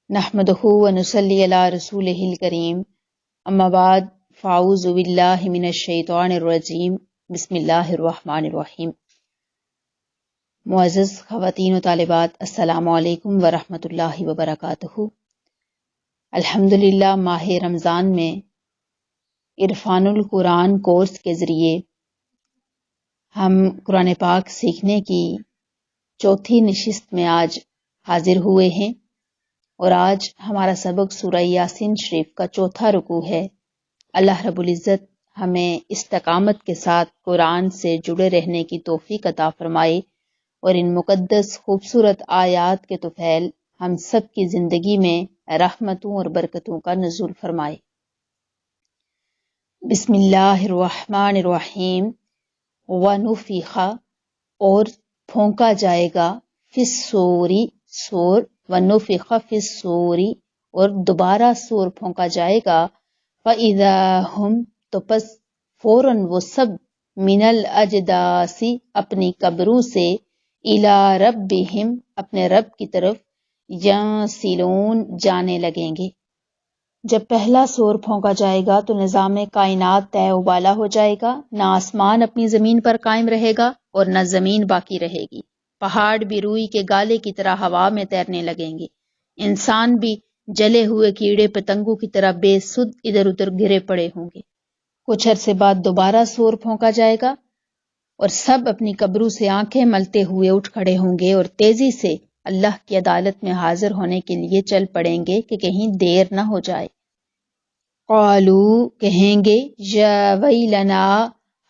نحمدہ ونصلی علی رسولہ الکریم اما بعد فاعوذ باللہ من الشیطان الرجیم بسم اللہ الرحمن الرحیم۔ معزز خواتین و طالبات، السلام علیکم ورحمۃ اللہ وبرکاتہ۔ الحمدللہ ماہ رمضان میں عرفان القرآن کورس کے ذریعے ہم قرآن پاک سیکھنے کی چوتھی نشست میں آج حاضر ہوئے ہیں، اور آج ہمارا سبق سورہ یاسین شریف کا چوتھا رکوع ہے۔ اللہ رب العزت ہمیں استقامت کے ساتھ قرآن سے جڑے رہنے کی توفیق عطا فرمائے اور ان مقدس خوبصورت آیات کے طفیل ہم سب کی زندگی میں رحمتوں اور برکتوں کا نزول فرمائے۔ بسم اللہ الرحمن الرحیم۔ وَنُفِخَ، اور پھونکا جائے گا، فِي الصُّورِ، سور، وَنُفِخَ فِي الصُّورِ، اور دوبارہ سور پھونکا جائے گا، فَإِذَا هُمْ، تو پس فوراً وہ سب، مِنَ الْأَجْدَاثِ، اپنی قبروں سے، إِلَىٰ رَبِّهِمْ، اپنے رب کی طرف، يَنسِلُونَ، جانے لگیں گے۔ جب پہلا سور پھونکا جائے گا تو نظام کائنات طے و بالا ہو جائے گا، نہ آسمان اپنی زمین پر قائم رہے گا اور نہ زمین باقی رہے گی۔ پہاڑ بھی روئی کے گالے کی طرح ہوا میں تیرنے لگیں گے، انسان بھی جلے ہوئے کیڑے پتنگوں کی طرح بے سد ادھر ادھر گرے پڑے ہوں گے۔ کچھ عرصے بعد دوبارہ سور پھونکا جائے گا اور سب اپنی قبروں سے آنکھیں ملتے ہوئے اٹھ کھڑے ہوں گے اور تیزی سے اللہ کی عدالت میں حاضر ہونے کے لیے چل پڑیں گے کہ کہیں دیر نہ ہو جائے۔ قالو، کہیں گے، یا ویلنا،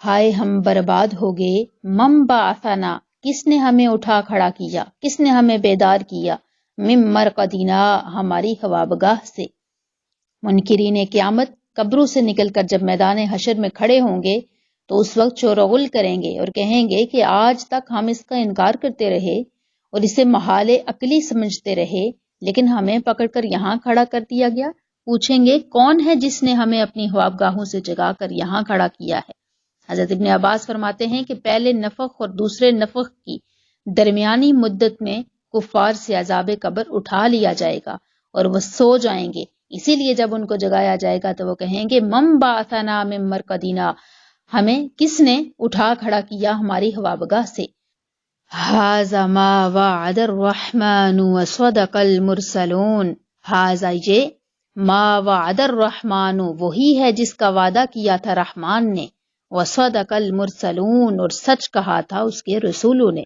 ہائے ہم برباد ہو گئے، من بعثنا، کس نے ہمیں اٹھا کھڑا کیا، کس نے ہمیں بیدار کیا، من مرقدنا، ہماری خوابگاہ سے۔ منکرین قیامت قبروں سے نکل کر جب میدان حشر میں کھڑے ہوں گے تو اس وقت شورغل کریں گے اور کہیں گے کہ آج تک ہم اس کا انکار کرتے رہے اور اسے محال عقلی سمجھتے رہے، لیکن ہمیں پکڑ کر یہاں کھڑا کر دیا گیا۔ پوچھیں گے کون ہے جس نے ہمیں اپنی خوابگاہوں سے جگا کر یہاں کھڑا کیا ہے؟ حضرت ابن عباس فرماتے ہیں کہ پہلے نفخ اور دوسرے نفخ کی درمیانی مدت میں کفار سے عذاب قبر اٹھا لیا جائے گا اور وہ سو جائیں گے، اسی لیے جب ان کو جگایا جائے گا تو وہ کہیں گے من بعثنا من مرقدنا، ہمیں کس نے اٹھا کھڑا کیا ہماری خوابگاہ سے۔ ھذا ما وعد الرحمن وصدق المرسلون، ھذا، یہ، ما وعد الرحمن، وہی ہے جس کا وعدہ کیا تھا رحمان نے، وصدق المرسلون، اور سچ کہا تھا اس کے رسولوں نے۔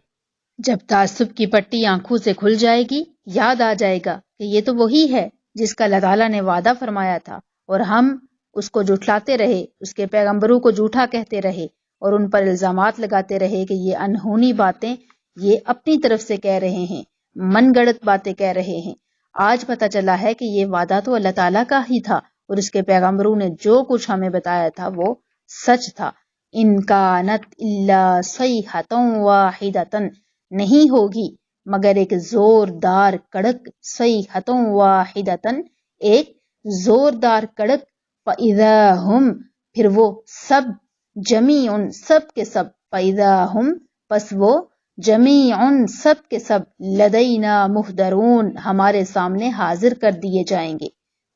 جب تعصب کی پٹی آنکھوں سے کھل جائے گی، یاد آ جائے گا کہ یہ تو وہی ہے جس کا اللہ تعالیٰ نے وعدہ فرمایا تھا اور ہم اس کو جھٹلاتے رہے، اس کے پیغمبروں کو جھوٹا کہتے رہے اور ان پر الزامات لگاتے رہے کہ یہ انہونی باتیں یہ اپنی طرف سے کہہ رہے ہیں، من گڑت باتیں کہہ رہے ہیں۔ آج پتہ چلا ہے کہ یہ وعدہ تو اللہ تعالیٰ کا ہی تھا اور اس کے پیغمبروں نے جو کچھ ہمیں بتایا تھا وہ سچ تھا۔ ان کانت الا صیحۃ واحدۃ، نہیں ہوگی مگر ایک زوردار کڑک، صیحۃ واحدۃ، ایک زوردار کڑک، فاذا ہم، پھر وہ سب، جمیع، سب کے سب، فاذا ہم، پس وہ، جمیع، سب کے سب، لدینا محضرون، ہمارے سامنے حاضر کر دیے جائیں گے۔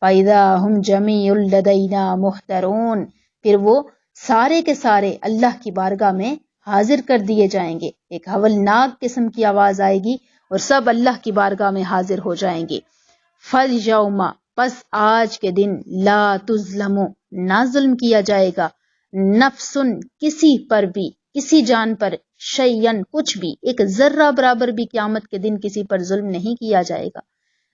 فاذا ہم جمیع لدینا محضرون، پھر وہ سارے کے سارے اللہ کی بارگاہ میں حاضر کر دیے جائیں گے۔ ایک ہولناک قسم کی آواز آئے گی اور سب اللہ کی بارگاہ میں حاضر ہو جائیں گے۔ فَالْيَوْمَ، پس آج کے دن، لا تظلم، نہ ظلم کیا جائے گا، نفس، کسی پر بھی، کسی جان پر، شیئن، کچھ بھی، ایک ذرہ برابر بھی قیامت کے دن کسی پر ظلم نہیں کیا جائے گا۔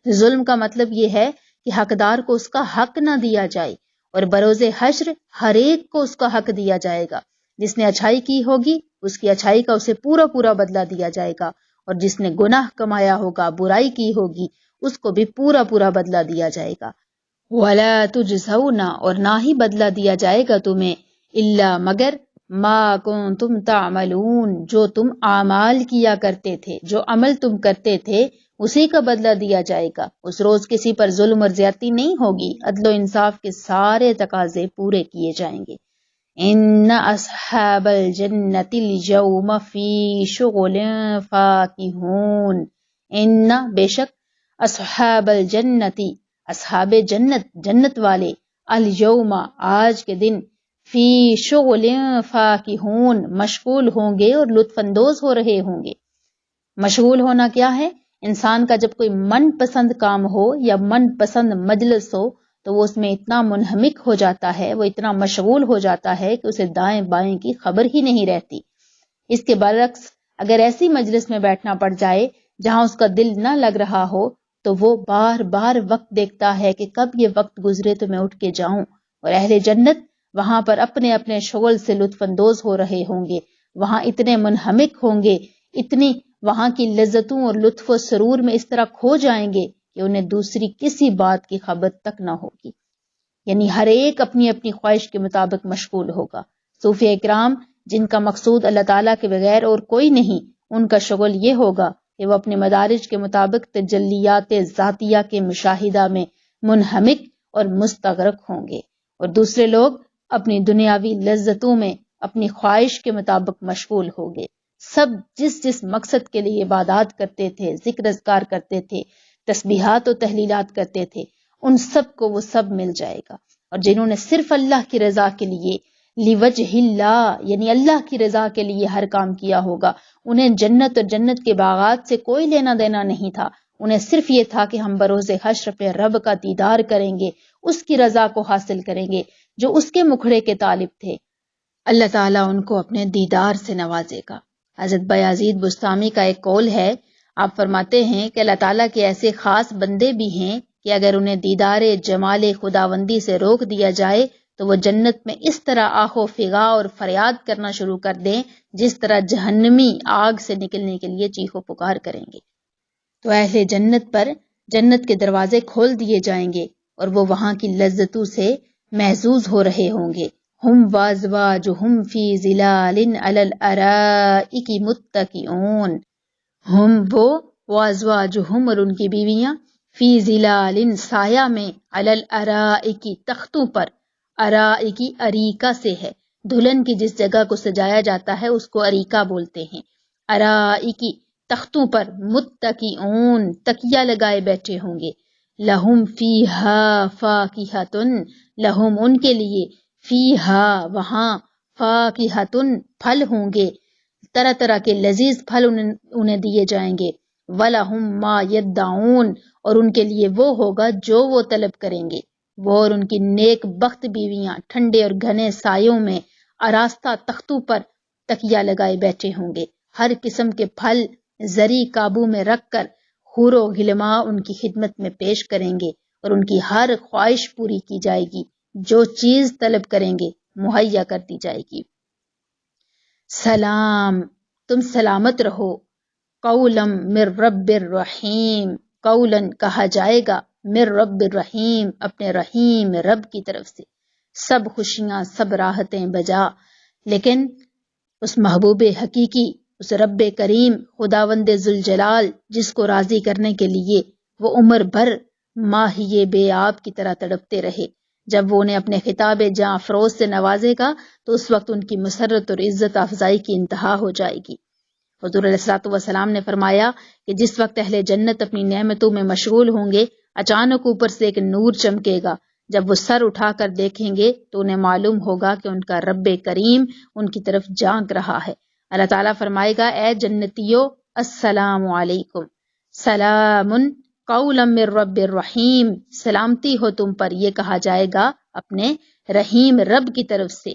ظلم کا مطلب یہ ہے کہ حقدار کو اس کا حق نہ دیا جائے، اور بروز حشر ہر ایک کو اس کا حق دیا جائے گا۔ جس نے اچھائی کی ہوگی اس کی اچھائی کا اسے پورا پورا بدلہ دیا جائے گا، اور جس نے گناہ کمایا ہوگا، برائی کی ہوگی، اس کو بھی پورا پورا بدلہ دیا جائے گا۔ وَلَا تُجْزَوْنَ، اور نہ ہی بدلہ دیا جائے گا تمہیں، إِلَّا، مگر، مَا كُنتُمْ تَعْمَلُونَ، جو تم اعمال کیا کرتے تھے، جو عمل تم کرتے تھے اسی کا بدلہ دیا جائے گا۔ اس روز کسی پر ظلم اور زیادتی نہیں ہوگی، عدل و انصاف کے سارے تقاضے پورے کیے جائیں گے۔ ان اصحاب الجنۃ اليوم فی شغل فاکہون، ان، بے شک، اصحاب الجنتی اصحاب جنت جنت والے الیوم آج کے دن فی شغل فاکہون مشغول ہوں گے اور لطف اندوز ہو رہے ہوں گے۔ مشغول ہونا کیا ہے؟ انسان کا جب کوئی من پسند کام ہو یا من پسند مجلس ہو تو وہ اس میں اتنا منہمک ہو جاتا ہے، وہ اتنا مشغول ہو جاتا ہے کہ اسے دائیں بائیں کی خبر ہی نہیں رہتی۔ اس کے برعکس اگر ایسی مجلس میں بیٹھنا پڑ جائے جہاں اس کا دل نہ لگ رہا ہو تو وہ بار بار وقت دیکھتا ہے کہ کب یہ وقت گزرے تو میں اٹھ کے جاؤں۔ اور اہل جنت وہاں پر اپنے اپنے شغل سے لطف اندوز ہو رہے ہوں گے، وہاں اتنے منہمک ہوں گے، اتنی وہاں کی لذتوں اور لطف و سرور میں اس طرح کھو جائیں گے کہ انہیں دوسری کسی بات کی خبر تک نہ ہوگی۔ یعنی ہر ایک اپنی اپنی خواہش کے مطابق مشغول ہوگا۔ صوفیہ اکرام جن کا مقصود اللہ تعالیٰ کے بغیر اور کوئی نہیں، ان کا شغل یہ ہوگا کہ وہ اپنے مدارج کے مطابق تجلیات ذاتیہ کے مشاہدہ میں منہمک اور مستغرق ہوں گے، اور دوسرے لوگ اپنی دنیاوی لذتوں میں اپنی خواہش کے مطابق مشغول ہوں گے۔ سب جس جس مقصد کے لیے عبادات کرتے تھے، ذکر اذکار کرتے تھے، تسبیحات و تحلیلات کرتے تھے، ان سب کو وہ سب مل جائے گا۔ اور جنہوں نے صرف اللہ کی رضا کے لیے لوجہ اللہ یعنی اللہ کی رضا کے لیے ہر کام کیا ہوگا، انہیں جنت اور جنت کے باغات سے کوئی لینا دینا نہیں تھا، انہیں صرف یہ تھا کہ ہم بروز حشر پہ رب کا دیدار کریں گے، اس کی رضا کو حاصل کریں گے، جو اس کے مکھڑے کے طالب تھے۔ اللہ تعالیٰ ان کو اپنے دیدار سے نوازے گا۔ حضرت بایزید بستامی کا ایک قول ہے، آپ فرماتے ہیں کہ اللہ تعالیٰ کے ایسے خاص بندے بھی ہیں کہ اگر انہیں دیدار جمال خداوندی سے روک دیا جائے تو وہ جنت میں اس طرح آہ و فغاں اور فریاد کرنا شروع کر دیں جس طرح جہنمی آگ سے نکلنے کے لیے چیخ و پکار کریں گے۔ تو اہل جنت پر جنت کے دروازے کھول دیے جائیں گے اور وہ وہاں کی لذتوں سے محظوظ ہو رہے ہوں گے۔ ہم وازواجہم فی ظلال علی الارائک متکئون، ہم وہ وازواجہم اور ان کی بیویاں فی ظلال سایہ میں علی الارائک تختوں پر، ارائکی اریکہ سے ہے، دلہن کی جس جگہ کو سجایا جاتا ہے اس کو اریکہ بولتے ہیں، ارائکی تختوں پر متکئون تکیہ لگائے بیٹھے ہوں گے، لہم فیہا فاکہۃ لہم ان کے لیے فیہا وہاں فاکہۃ پھل ہوں گے، طرح طرح کے لذیذ پھل انہیں دیے جائیں گے، وَلَهُمْ مَا يَدَّعُونَ اور ان کے لیے وہ ہوگا جو وہ طلب کریں گے۔ وہ اور ان کی نیک بخت بیویاں ٹھنڈے اور گھنے سایوں میں آراستہ تختوں پر تکیہ لگائے بیٹھے ہوں گے، ہر قسم کے پھل زری قابو میں رکھ کر حور و غلماں ان کی خدمت میں پیش کریں گے اور ان کی ہر خواہش پوری کی جائے گی، جو چیز طلب کریں گے مہیا کر دی جائے گی۔ سلام، تم سلامت رہو، قولا من رب الرحیم، قولا کہا جائے گا من رب الرحیم اپنے رحیم رب کی طرف سے، سب خوشیاں سب راحتیں بجا، لیکن اس محبوب حقیقی اس رب کریم خداوند ذوالجلال جس کو راضی کرنے کے لیے وہ عمر بھر ماہی بے آب کی طرح تڑپتے رہے، جب وہ انہیں اپنے خطاب جاں افروز سے نوازے گا تو اس وقت ان کی مسرت اور عزت افزائی کی انتہا ہو جائے گی۔ حضور علیہ الصلوۃ والسلام نے فرمایا کہ جس وقت اہل جنت اپنی نعمتوں میں مشغول ہوں گے، اچانک اوپر سے ایک نور چمکے گا، جب وہ سر اٹھا کر دیکھیں گے تو انہیں معلوم ہوگا کہ ان کا رب کریم ان کی طرف جھانک رہا ہے۔ اللہ تعالیٰ فرمائے گا، اے جنتیو السلام علیکم، سلام قولا من رب الرحیم، سلامتی ہو تم پر، یہ کہا جائے گا اپنے رحیم رب کی طرف سے۔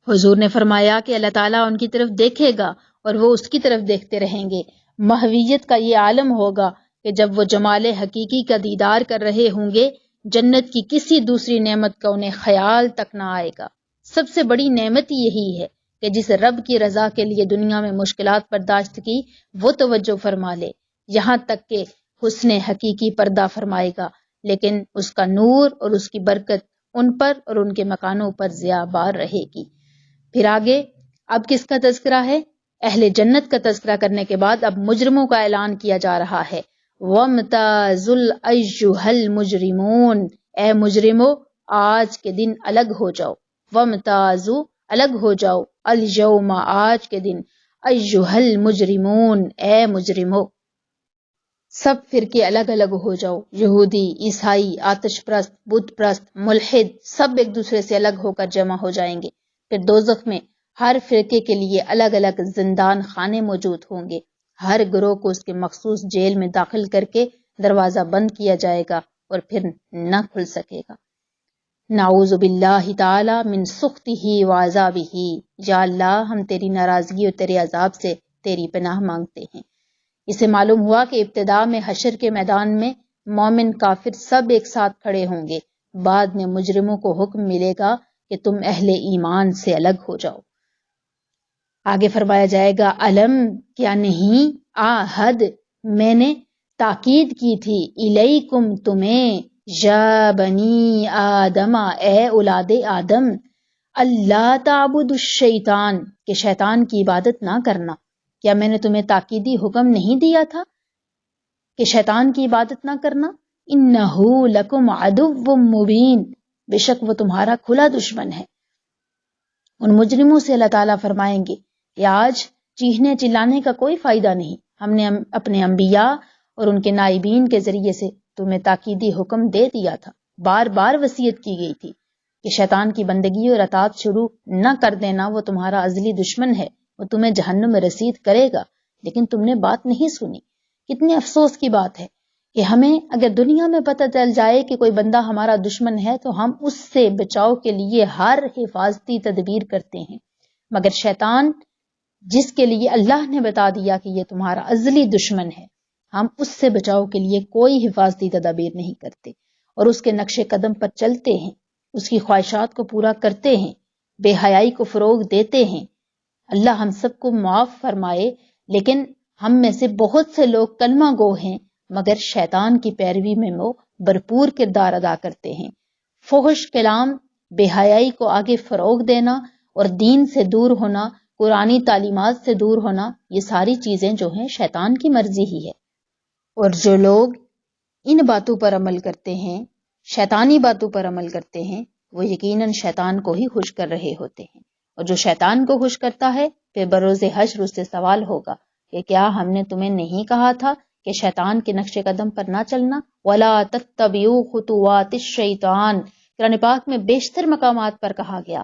حضور نے فرمایا کہ اللہ تعالیٰ ان کی طرف دیکھے گا اور وہ اس کی طرف دیکھتے رہیں گے۔ محویت کا یہ عالم ہوگا کہ جب وہ جمال حقیقی کا دیدار کر رہے ہوں گے، جنت کی کسی دوسری نعمت کا انہیں خیال تک نہ آئے گا۔ سب سے بڑی نعمت یہی ہے کہ جس رب کی رضا کے لیے دنیا میں مشکلات برداشت کی وہ توجہ فرما لے، یہاں تک کہ حسن حقیقی پردہ فرمائے گا، لیکن اس کا نور اور اس کی برکت ان پر اور ان کے مکانوں پر ضیا بار رہے گی۔ پھر آگے اب کس کا تذکرہ ہے؟ اہل جنت کا تذکرہ کرنے کے بعد اب مجرموں کا اعلان کیا جا رہا ہے۔ وَامْتَازُوا الْأَيُّهَا الْمُجْرِمُونَ، اے مجرمو آج کے دن الگ ہو جاؤ، وَامْتَازُوا الگ ہو جاؤ، الْيَوْمَ آج کے دن، أَيُّهَا الْمُجْرِمُونَ اے مجرمو۔ سب فرقے الگ الگ ہو جاؤ، یہودی، عیسائی، آتش پرست، بت پرست، ملحد، سب ایک دوسرے سے الگ ہو کر جمع ہو جائیں گے۔ پھر دوزخ میں ہر فرقے کے لیے الگ الگ زندان خانے موجود ہوں گے، ہر گروہ کو اس کے مخصوص جیل میں داخل کر کے دروازہ بند کیا جائے گا اور پھر نہ کھل سکے گا۔ نعوذ باللہ تعالی من سخطہ و عذابہ، یا اللہ ہم تیری ناراضگی اور تیرے عذاب سے تیری پناہ مانگتے ہیں۔ اسے معلوم ہوا کہ ابتدا میں حشر کے میدان میں مومن کافر سب ایک ساتھ کھڑے ہوں گے، بعد میں مجرموں کو حکم ملے گا کہ تم اہل ایمان سے الگ ہو جاؤ۔ آگے فرمایا جائے گا علم، کیا نہیں، آہد، میں نے تاکید کی تھی، الیکم تمہیں، یا بنی آدم، اے اولاد آدم، اللہ تعبد الشیطان، کہ شیطان کی عبادت نہ کرنا۔ کیا میں نے تمہیں تاکیدی حکم نہیں دیا تھا کہ شیطان کی عبادت نہ کرنا؟ انہو لکم عدو مبین، بے شک وہ تمہارا کھلا دشمن ہے۔ ان مجرموں سے اللہ تعالیٰ فرمائیں گے کہ آج چیخنے چلانے کا کوئی فائدہ نہیں، ہم نے اپنے انبیاء اور ان کے نائبین کے ذریعے سے تمہیں تاکیدی حکم دے دیا تھا، بار بار وصیت کی گئی تھی کہ شیطان کی بندگی اور اطاعت شروع نہ کر دینا، وہ تمہارا ازلی دشمن ہے، وہ تمہیں جہنم میں رسید کرے گا، لیکن تم نے بات نہیں سنی۔ کتنے افسوس کی بات ہے کہ ہمیں اگر دنیا میں پتہ چل جائے کہ کوئی بندہ ہمارا دشمن ہے تو ہم اس سے بچاؤ کے لیے ہر حفاظتی تدبیر کرتے ہیں، مگر شیطان جس کے لیے اللہ نے بتا دیا کہ یہ تمہارا ازلی دشمن ہے، ہم اس سے بچاؤ کے لیے کوئی حفاظتی تدابیر نہیں کرتے اور اس کے نقش قدم پر چلتے ہیں، اس کی خواہشات کو پورا کرتے ہیں، بے حیائی کو فروغ دیتے ہیں۔ اللہ ہم سب کو معاف فرمائے، لیکن ہم میں سے بہت سے لوگ کلمہ گو ہیں مگر شیطان کی پیروی میں وہ بھرپور کردار ادا کرتے ہیں۔ فحش کلام، بے حیائی کو آگے فروغ دینا اور دین سے دور ہونا، قرآنی تعلیمات سے دور ہونا، یہ ساری چیزیں جو ہیں شیطان کی مرضی ہی ہے۔ اور جو لوگ ان باتوں پر عمل کرتے ہیں، شیطانی باتوں پر عمل کرتے ہیں، وہ یقیناً شیطان کو ہی خوش کر رہے ہوتے ہیں، اور جو شیطان کو خوش کرتا ہے پھر بروز حشر اس سے سوال ہوگا کہ کیا ہم نے تمہیں نہیں کہا تھا کہ شیطان کے نقش قدم پر نہ چلنا؟ وَلَا تَتَّبِعُوا خُطُوَاتِ الشَّیطان، قرآن پاک میں بیشتر مقامات پر کہا گیا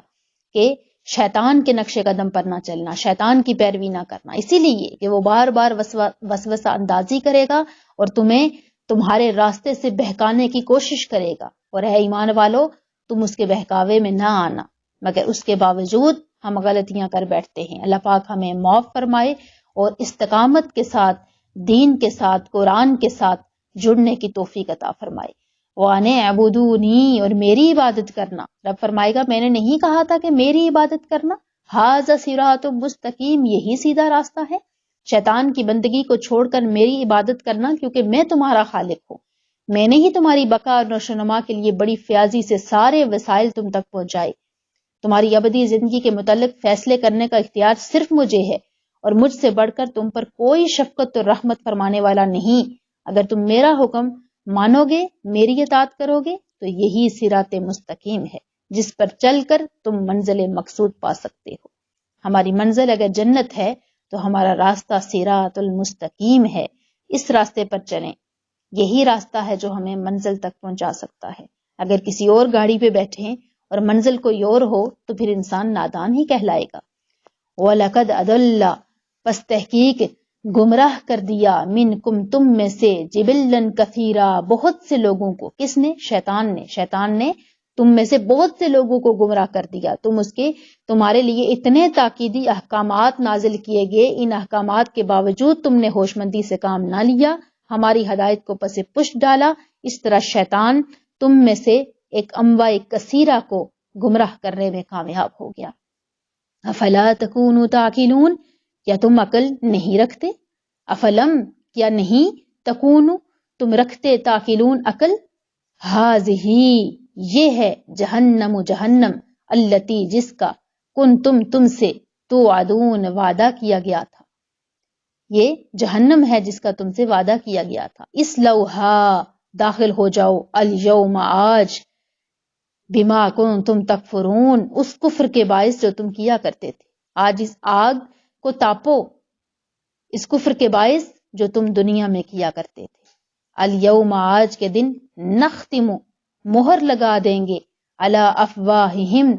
کہ شیطان کے نقش قدم پر نہ چلنا، شیطان کی پیروی نہ کرنا، اسی لیے کہ وہ بار بار وسوسہ اندازی کرے گا اور تمہیں تمہارے راستے سے بہکانے کی کوشش کرے گا، اور اے ایمان والو تم اس کے بہکاوے میں نہ آنا، مگر اس کے باوجود ہم غلطیاں کر بیٹھتے ہیں۔ اللہ پاک ہمیں معاف فرمائے اور استقامت کے ساتھ، دین کے ساتھ، قرآن کے ساتھ جڑنے کی توفیق عطا فرمائے۔ وَأَنِ اعْبُدُونِی، اور میری عبادت کرنا۔ رب فرمائے گا میں نے نہیں کہا تھا کہ میری عبادت کرنا؟ ھذا صراط مستقیم، یہی سیدھا راستہ ہے۔ شیطان کی بندگی کو چھوڑ کر میری عبادت کرنا، کیونکہ میں تمہارا خالق ہوں، میں نے ہی تمہاری بقا اور نشو و نما کے لیے بڑی فیاضی سے سارے وسائل تم تک پہنچائے۔ تمہاری ابدی زندگی کے متعلق فیصلے کرنے کا اختیار صرف مجھے ہے، اور مجھ سے بڑھ کر تم پر کوئی شفقت اور رحمت فرمانے والا نہیں۔ اگر تم میرا حکم مانو گے، میری اطاعت کرو گے، تو یہی صراط مستقیم ہے جس پر چل کر تم منزل مقصود پا سکتے ہو۔ ہماری منزل اگر جنت ہے تو ہمارا راستہ صراط المستقیم ہے، اس راستے پر چلیں، یہی راستہ ہے جو ہمیں منزل تک پہنچا سکتا ہے۔ اگر کسی اور گاڑی پہ بیٹھیں اور منزل کوئی اور ہو تو پھر انسان نادان ہی کہلائے گا۔ وَلَقَدْ أَضَلَّ، پس تحقیق گمراہ کر دیا، منکم تم میں سے، جبلن کثیرا، بہت سے لوگوں کو۔ کس نے؟ شیطان نے تم میں سے بہت سے لوگوں کو گمراہ کر دیا۔ تمہارے لیے اتنے تاکیدی احکامات نازل کیے گئے، ان احکامات کے باوجود تم نے ہوش مندی سے کام نہ لیا، ہماری ہدایت کو پس پشت ڈالا، اس طرح شیطان تم میں سے ایک انواع کثیرہ کو گمراہ کرنے میں کامیاب ہو گیا۔ افلا تکونوا تعقلون، کیا تم عقل نہیں رکھتے؟ افلم، کیا نہیں، تکونوا، تم رکھتے، تعقلون، عقل؟ ھذہ، یہ ہے، جہنم، التی، جس کا، تم سے، توعدون، وعدہ کیا گیا تھا۔ یہ جہنم ہے جس کا تم سے وعدہ کیا گیا تھا۔ اصلوہا، داخل ہو جاؤ، الیوم، آج، بما کنتم تکفرون، اس کفر کے باعث جو تم کیا کرتے تھے۔ آج اس آگ کو تاپو، اس کفر کے باعث جو تم دنیا میں کیا کرتے تھے۔ الیوم آج کے دن نختم مہر لگا دیں گے علی افواہہم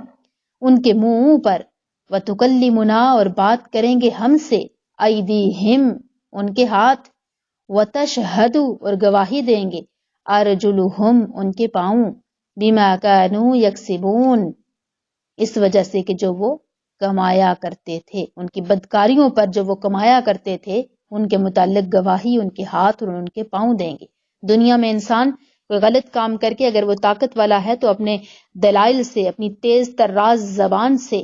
ان کے منہوں پر وتکلمنا اور بات کریں گے ہم سے ایدیہم ان کے ہاتھ وتشہد اور گواہی دیں گے ارجلہم ان کے پاؤں بما کانوا یکسبون اس وجہ سے کہ جو وہ کمایا کرتے تھے، ان کی بدکاریوں پر جو وہ کمایا کرتے تھے ان کے متعلق گواہی ان کے ہاتھ اور ان کے پاؤں دیں گے۔ دنیا میں انسان کوئی غلط کام کر کے اگر وہ طاقت والا ہے تو اپنے دلائل سے، اپنی تیز تراز زبان سے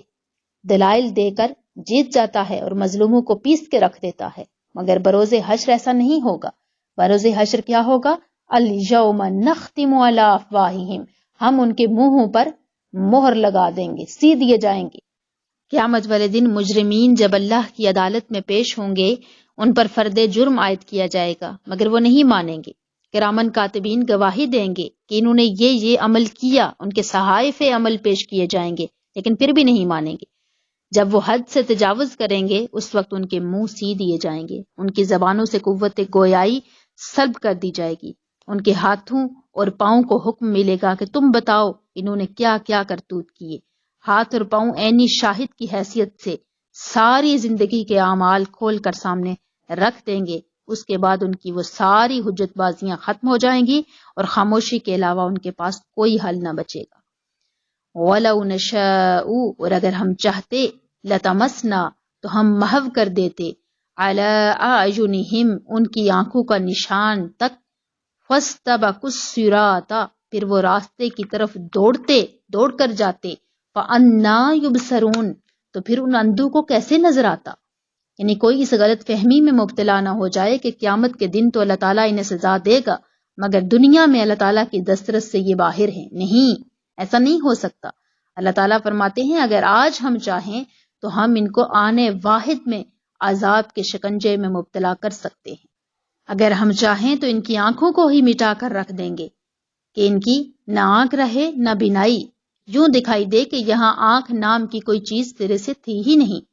دلائل دے کر جیت جاتا ہے اور مظلوموں کو پیس کے رکھ دیتا ہے، مگر بروز حشر ایسا نہیں ہوگا۔ بروز حشر کیا ہوگا؟ الیوم نختم علی افواہہم، ہم ان کے منہوں پر مہر لگا دیں گے، سی دیے جائیں گے۔ قیامت والے دن مجرمین جب اللہ کی عدالت میں پیش ہوں گے ان پر فرد جرم عائد کیا جائے گا مگر وہ نہیں مانیں گے۔ کرامن کاتبین گواہی دیں گے کہ انہوں نے یہ عمل کیا، ان کے صحائف عمل پیش کیے جائیں گے لیکن پھر بھی نہیں مانیں گے۔ جب وہ حد سے تجاوز کریں گے اس وقت ان کے منہ سی دیے جائیں گے، ان کی زبانوں سے قوت گویائی سلب کر دی جائے گی، ان کے ہاتھوں اور پاؤں کو حکم ملے گا کہ تم بتاؤ انہوں نے کیا کیا کرتوت کیے۔ ہاتھ اور پاؤں عینی شاہد کی حیثیت سے ساری زندگی کے اعمال کھول کر سامنے رکھ دیں گے، اس کے بعد ان کی وہ ساری حجت بازیاں ختم ہو جائیں گی اور خاموشی کے علاوہ ان کے پاس کوئی حل نہ بچے گا۔ وَلَوْ نَشَاءُ اور اگر ہم چاہتے لَتَمَسْنَا تو ہم محو کر دیتے عَلَىٰ أَعْيُنِهِمْ ان کی آنکھوں کا نشان تک، فَاسْتَبَقُوا الصِّرَاطَ پھر وہ راستے کی طرف دوڑ کر جاتے، فَأَنَّىٰ يُبْصَرُونَ تو پھر ان اندھوں کو کیسے نظر آتا؟ یعنی کوئی اس غلط فہمی میں مبتلا نہ ہو جائے کہ قیامت کے دن تو اللہ تعالیٰ انہیں سزا دے گا مگر دنیا میں اللہ تعالیٰ کی دسترس سے یہ باہر ہیں۔ نہیں، ایسا نہیں ہو سکتا۔ اللہ تعالیٰ فرماتے ہیں اگر آج ہم چاہیں تو ہم ان کو آنے واحد میں عذاب کے شکنجے میں مبتلا کر سکتے ہیں۔ اگر ہم چاہیں تو ان کی آنکھوں کو ہی مٹا کر رکھ دیں گے کہ ان کی نہ آنکھ رہے نہ بینائی، یوں دکھائی دے کہ یہاں آنکھ نام کی کوئی چیز تیرے سے تھی ہی نہیں۔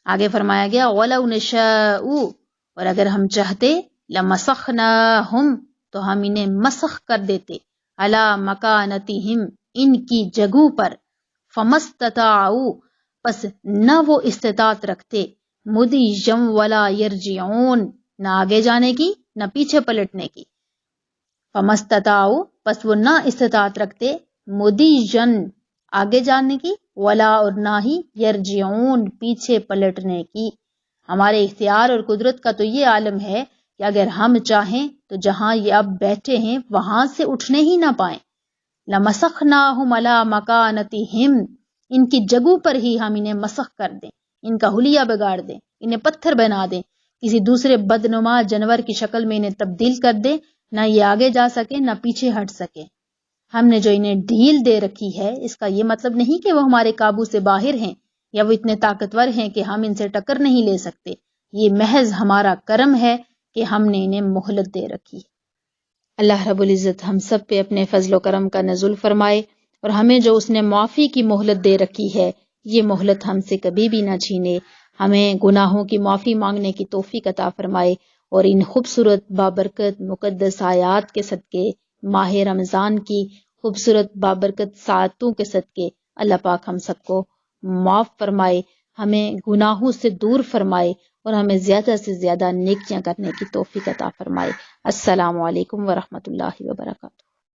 آگے فرمایا گیا وَلَوْ نَشَاءُ اور اگر ہم چاہتے لَمَسَخْنَاهُمْ تو ہم انہیں مسخ کر دیتے عَلَىٰ مَكَانَتِهِمْ ان کی جگہوں پر، فَمَسْتَطَاعُوا پس نہ وہ استطاعت رکھتے، مُضِيًّا وَلَا يَرْجِعُونَ نہ آگے جانے کی نہ پیچھے پلٹنے کی۔ فَمَسْتَطَاعُوا پس وہ نہ استطاعت رکھتے، مُضِيًّا آگے جانے کی، ولا اور نہ ہی یرجعون پیچھے پلٹنے کی۔ ہمارے اختیار اور قدرت کا تو یہ عالم ہے کہ اگر ہم چاہیں تو جہاں یہ اب بیٹھے ہیں وہاں سے اٹھنے ہی نہ پائیں۔ لَمَسَخْنَاهُمْ عَلَىٰ مَكَانَتِهِمْ ان کی جگہوں پر ہی ہم انہیں مسخ کر دیں، ان کا حلیہ بگاڑ دیں، انہیں پتھر بنا دیں، کسی دوسرے بدنما جانور کی شکل میں انہیں تبدیل کر دیں، نہ یہ آگے جا سکے نہ پیچھے ہٹ سکے۔ ہم نے جو انہیں ڈھیل دے رکھی ہے اس کا یہ مطلب نہیں کہ وہ ہمارے قابو سے باہر ہیں یا وہ اتنے طاقتور ہیں کہ ہم ان سے ٹکر نہیں لے سکتے، یہ محض ہمارا کرم ہے کہ ہم نے انہیں مہلت دے رکھی ہے۔ اللہ رب العزت ہم سب پہ اپنے فضل و کرم کا نزول فرمائے اور ہمیں جو اس نے معافی کی مہلت دے رکھی ہے یہ مہلت ہم سے کبھی بھی نہ چھینے، ہمیں گناہوں کی معافی مانگنے کی توفیق عطا فرمائے اور ان خوبصورت بابرکت مقدس آیات کے صدقے، ماہ رمضان کی خوبصورت بابرکت ساعتوں کے صدقے اللہ پاک ہم سب کو معاف فرمائے، ہمیں گناہوں سے دور فرمائے اور ہمیں زیادہ سے زیادہ نیکیاں کرنے کی توفیق عطا فرمائے۔ السلام علیکم ورحمۃ اللہ وبرکاتہ۔